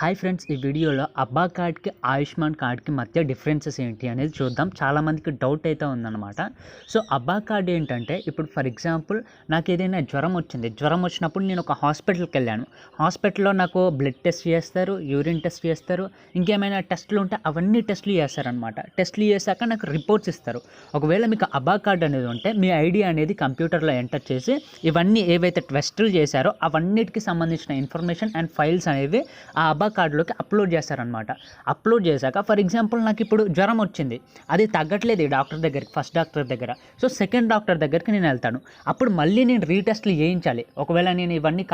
Hi friends, ఈ వీడియోలో అబ్బా కార్డ్కి ఆయుష్మాన్ కార్డ్కి మధ్య డిఫరెన్సెస్ ఏంటి అనేది చూద్దాం. చాలామందికి డౌట్ అయితే ఉందన్నమాట. సో అబ్బా కార్డ్ ఏంటంటే, ఇప్పుడు ఫర్ ఎగ్జాంపుల్ నాకు ఏదైనా జ్వరం వచ్చినప్పుడు నేను ఒక హాస్పిటల్కి వెళ్ళాను. హాస్పిటల్లో నాకు బ్లడ్ టెస్ట్ చేస్తారు, యూరిన్ టెస్ట్ చేస్తారు, ఇంకేమైనా టెస్టులు ఉంటే అవన్నీ టెస్టులు చేస్తారనమాట. టెస్టులు చేశాక నాకు రిపోర్ట్స్ ఇస్తారు. ఒకవేళ మీకు అబ్బా కార్డ్ అనేది ఉంటే మీ ఐడి అనేది కంప్యూటర్లో ఎంటర్ చేసి ఇవన్నీ ఏవైతే టెస్టులు చేశారో అవన్నిటికి సంబంధించిన ఇన్ఫర్మేషన్ అండ్ ఫైల్స్ అనేవి ఆ అబ్బా కార్డులోకి అప్లోడ్ చేస్తారనమాట. అప్లోడ్ చేశాక ఫర్ ఎగ్జాంపుల్ నాకు ఇప్పుడు జ్వరం వచ్చింది, అది తగ్గట్లేదు ఈ డాక్టర్ దగ్గరికి, ఫస్ట్ డాక్టర్ దగ్గర. సో సెకండ్ డాక్టర్ దగ్గరికి నేను వెళ్తాను. అప్పుడు మళ్ళీ నేను రీటెస్ట్లు చేయించాలి. ఒకవేళ నేను ఇవన్నీ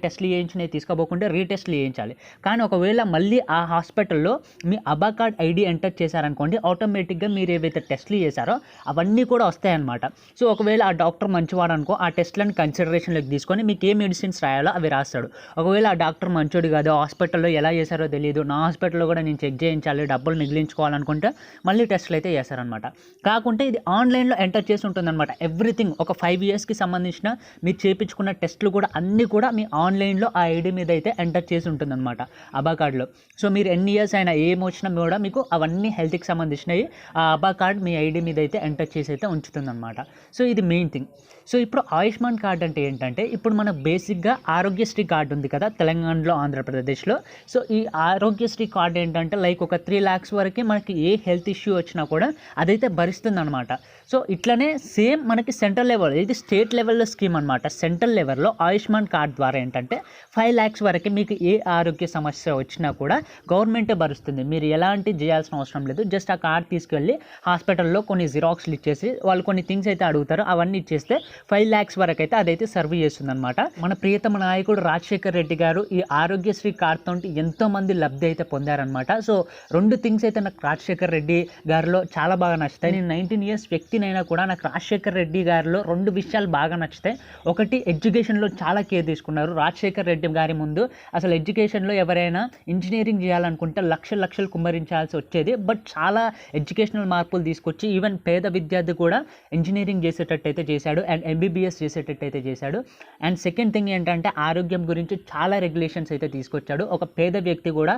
టెస్ట్లు చేయించినవి తీసుకోబోకుంటే రీటెస్ట్లు చేయించాలి. కానీ ఒకవేళ మళ్ళీ ఆ హాస్పిటల్లో మీ అబ్బా కార్డ్ ఐడి ఎంటర్ చేశారనుకోండి, ఆటోమేటిక్గా మీరు ఏవైతే టెస్ట్లు చేశారో అవన్నీ కూడా వస్తాయన్నమాట. సో ఒకవేళ ఆ డాక్టర్ మంచివాడు అనుకో, ఆ టెస్ట్లను కన్సిడరేషన్లోకి తీసుకొని మీకు ఏ మెడిసిన్స్ రాయాలో అవి రాస్తాడు. ఒకవేళ ఆ డాక్టర్ మంచోడు కాదు, హాస్పిటల్లో ఎలా చేశారో తెలియదు, నా హాస్పిటల్లో కూడా నేను చెక్ చేయించాలి, డబ్బులు మిగిలించుకోవాలనుకుంటే మళ్ళీ టెస్ట్లు అయితే చేస్తారనమాట. కాకుంటే ఇది ఆన్లైన్లో ఎంటర్ చేసి ఉంటుందన్నమాట. ఎవ్రీథింగ్ ఒక 5 ఇయర్స్కి సంబంధించిన మీరు చేయించుకున్న టెస్టులు కూడా అన్నీ కూడా మీ ఆన్లైన్లో ఆ ఐడి మీద అయితే ఎంటర్ చేసి ఉంటుందన్నమాట అబ్బా కార్డులో. సో మీరు ఎన్ని ఇయర్స్ అయినా ఏం వచ్చినా కూడా మీకు అవన్నీ హెల్త్కి సంబంధించినవి ఆ అబ్బా కార్డ్ మీ ఐడి మీద అయితే ఎంటర్ చేసి అయితే ఉంచుతుందన్నమాట. సో ఇది మెయిన్ థింగ్. సో ఇప్పుడు ఆయుష్మాన్ కార్డ్ అంటే ఏంటంటే, ఇప్పుడు మన బేసిక్గా ఆరోగ్యశ్రీ కార్డు ఉంది కదా తెలంగాణలో, ఆంధ్రప్రదేశ్లో. సో ఈ ఆరోగ్యశ్రీ కార్డు ఏంటంటే లైక్ ఒక 3 lakhs వరకు మనకి ఏ హెల్త్ ఇష్యూ వచ్చినా కూడా అదైతే భరిస్తుంది అనమాట. సో ఇట్లనే సేమ్ మనకి సెంట్రల్ లెవెల్, ఇది స్టేట్ లెవెల్లో స్కీమ్ అనమాట. సెంట్రల్ లెవెల్లో ఆయుష్మాన్ కార్డ్ ద్వారా ఏంటంటే 5 lakhs వరకు మీకు ఏ ఆరోగ్య సమస్య వచ్చినా కూడా గవర్నమెంటే భరిస్తుంది. మీరు ఎలాంటి చేయాల్సిన అవసరం లేదు. జస్ట్ ఆ కార్డ్ తీసుకెళ్ళి హాస్పిటల్లో కొన్ని జిరాక్స్లు ఇచ్చేసి వాళ్ళు కొన్ని థింగ్స్ అయితే అడుగుతారు, అవన్నీ ఇచ్చేస్తే 5 lakhs వరకు అయితే అదైతే సర్వ్ చేస్తుంది అనమాట. మన ప్రియతమ నాయకుడు రాజశేఖర్ రెడ్డి గారు ఈ ఆరోగ్యశ్రీ కార్డ్తో ఎంతోమంది లబ్ధి అయితే పొందారనమాట. సో 2 థింగ్స్ అయితే నాకు రాజశేఖర్ రెడ్డి గారిలో చాలా బాగా నచ్చుతాయి. నేను 19 years వ్యక్తినైనా కూడా నాకు రాజశేఖర్ రెడ్డి గారిలో 2 విషయాలు బాగా నచ్చుతాయి. ఒకటి, ఎడ్యుకేషన్లో చాలా కేర్ తీసుకున్నారు. రాజశేఖర్ రెడ్డి గారి ముందు అసలు ఎడ్యుకేషన్లో ఎవరైనా ఇంజనీరింగ్ చేయాలనుకుంటే లక్షలు కుమ్మరించాల్సి వచ్చేది. బట్ చాలా ఎడ్యుకేషనల్ మార్పులు తీసుకొచ్చి ఈవెన్ పేద విద్యార్థి కూడా ఇంజనీరింగ్ చేసేటట్టు అయితే చేశాడు అండ్ ఎంబీబీఎస్ చేసేటట్టు అయితే చేశాడు. అండ్ సెకండ్ థింగ్ ఏంటంటే, ఆరోగ్యం గురించి చాలా రెగ్యులేషన్స్ అయితే తీసుకొచ్చాడు. ఒక పేద వ్యక్తి కూడా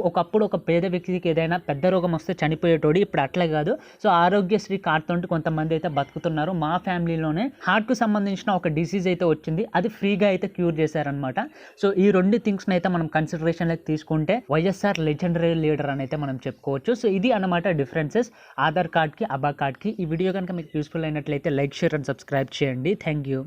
ఒకప్పుడు ఒక పేద వ్యక్తికి ఏదైనా పెద్ద రోగం వస్తే చనిపోయేటోడు, ఇప్పుడు అట్లా కాదు. సో ఆరోగ్యశ్రీ కార్డ్ తోటి కొంతమంది అయితే బతుకుతున్నారు. మా ఫ్యామిలీలోనే హార్ట్కు సంబంధించిన ఒక డిసీజ్ అయితే వచ్చింది, అది ఫ్రీగా అయితే క్యూర్ చేశారనమాట. సో ఈ 2 థింగ్స్ని అయితే మనం కన్సిడరేషన్లోకి తీసుకుంటే వైఎస్ఆర్ లెజెండరీ లీడర్ అని అయితే మనం చెప్పుకోవచ్చు. సో ఇది అన్నమాట డిఫరెన్సెస్ ఆధార్ కార్డ్కి అబ్బా కార్డ్కి. ఈ వీడియో కనుక మీకు యూస్ఫుల్ అయినట్లయితే లైక్, షేర్ అండ్ సబ్స్క్రైబ్ చేయండి. Thank you.